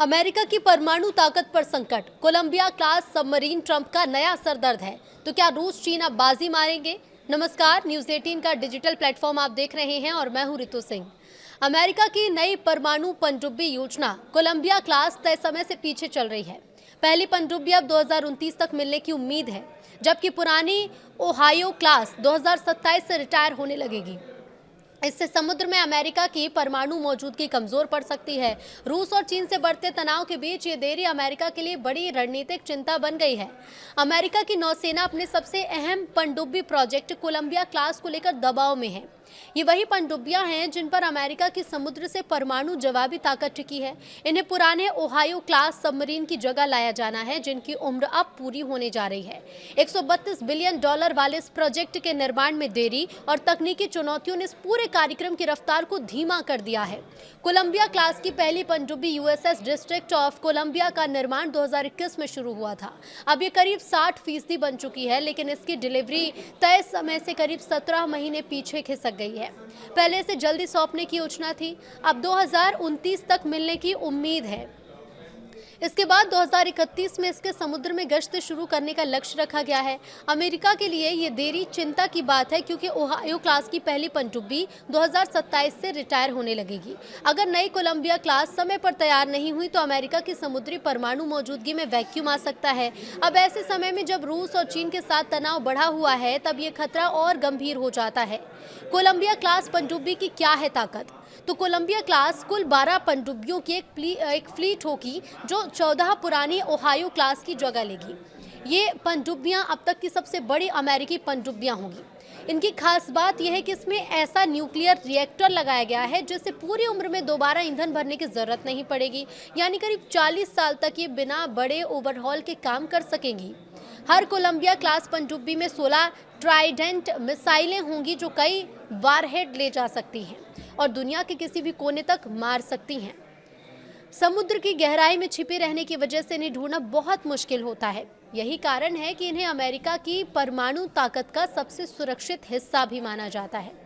America की परमाणु ताकत पर संकट, कोलंबिया क्लास सबमरीन ट्रंप का नया सरदर्द है। तो क्या रूस चीन अब बाजी मारेंगे? नमस्कार, न्यूज़ 18 का डिजिटल प्लेटफॉर्म आप देख रहे हैं और मैं हूं रितु सिंह। अमेरिका की नई परमाणु पनडुब्बी योजना कोलंबिया क्लास तय समय से पीछे चल रही है। पहली पनडुब्बी अब 2029 तक मिलने की उम्मीद है, जबकि पुरानी ओहायो क्लास 2027 से रिटायर होने लगेगी। इससे समुद्र में अमेरिका की परमाणु मौजूदगी कमजोर पड़ सकती है। रूस और चीन से बढ़ते तनाव के बीच ये देरी अमेरिका के लिए बड़ी रणनीतिक चिंता बन गई है। अमेरिका की नौसेना अपने सबसे अहम पनडुब्बी प्रोजेक्ट कोलंबिया क्लास को लेकर दबाव में है। ये वही पनडुब्बियां हैं जिन पर अमेरिका की समुद्र से परमाणु जवाबी ताकत टिकी है। इन्हें पुराने ओहायो क्लास सबमरीन की जगह लाया जाना है, जिनकी उम्र अब पूरी होने जा रही है। $132 बिलियन वाले इस प्रोजेक्ट के निर्माण में देरी और तकनीकी चुनौतियों ने इस पूरे कार्यक्रम की रफ्तार को धीमा कर दिया है। कोलंबिया क्लास की पहली पनडुब्बी यूएसएस डिस्ट्रिक्ट ऑफ कोलंबिया का निर्माण 2021 में शुरू हुआ था। अब ये करीब 60% बन चुकी है, लेकिन इसकी डिलीवरी तय समय से करीब 17 महीने पीछे खिसक गई है। पहले से जल्दी सौंपने की योजना थी, अब 2029 तक मिलने की उम्मीद है। इसके बाद 2031 में इसके समुद्र में गश्त शुरू करने का लक्ष्य रखा गया है। अमेरिका के लिए ये देरी चिंता की बात है, क्योंकि ओहायो क्लास की पहली पनडुब्बी 2027 से रिटायर होने लगेगी। अगर नई कोलंबिया क्लास समय पर तैयार नहीं हुई तो अमेरिका की समुद्री परमाणु मौजूदगी में वैक्यूम आ सकता है। अब ऐसे समय में जब रूस और चीन के साथ तनाव बढ़ा हुआ है, तब ये खतरा और गंभीर हो जाता है। कोलंबिया क्लास पनडुब्बी की क्या है ताकत? तो कोलंबिया क्लास कुल 12 पनडुब्बियों की एक फ्लीट होगी, जो 14 पुरानी ओहायो क्लास की जगह लेगी। ये पनडुब्बियां अब तक की सबसे बड़ी अमेरिकी पनडुब्बियां होंगी। इनकी खास बात यह है कि इसमें ऐसा न्यूक्लियर रिएक्टर लगाया गया है जिससे पूरी उम्र में दोबारा ईंधन भरने की जरूरत नहीं पड़ेगी, यानी करीब 40 साल तक ये बिना बड़े ओवरहॉल के काम कर सकेंगी। हर कोलंबिया क्लास पनडुब्बी में 16 ट्राइडेंट मिसाइलें होंगी, जो कई वारहेड ले जा सकती हैं और दुनिया के किसी भी कोने तक मार सकती हैं। समुद्र की गहराई में छिपे रहने की वजह से इन्हें ढूंढना बहुत मुश्किल होता है। यही कारण है कि इन्हें अमेरिका की परमाणु ताकत का सबसे सुरक्षित हिस्सा भी माना जाता है।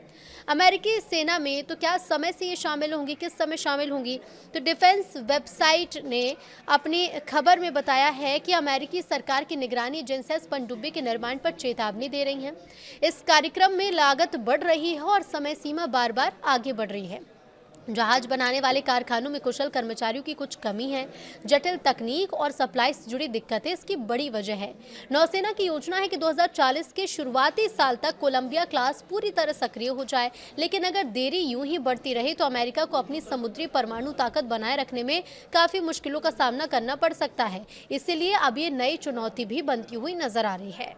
अमेरिकी सेना में तो क्या समय से ये शामिल होंगी, किस समय शामिल होंगी? तो डिफेंस वेबसाइट ने अपनी खबर में बताया है कि अमेरिकी सरकार की निगरानी एजेंसियां इस पनडुब्बी के निर्माण पर चेतावनी दे रही हैं। इस कार्यक्रम में लागत बढ़ रही है और समय सीमा बार बार आगे बढ़ रही है। जहाज बनाने वाले कारखानों में कुशल कर्मचारियों की कुछ कमी है। जटिल तकनीक और सप्लाई से जुड़ी दिक्कतें इसकी बड़ी वजह है। नौसेना की योजना है कि 2040 के शुरुआती साल तक कोलंबिया क्लास पूरी तरह सक्रिय हो जाए, लेकिन अगर देरी यूं ही बढ़ती रही तो अमेरिका को अपनी समुद्री परमाणु ताकत बनाए रखने में काफ़ी मुश्किलों का सामना करना पड़ सकता है। इसीलिए अब ये नई चुनौती भी बनती हुई नजर आ रही है।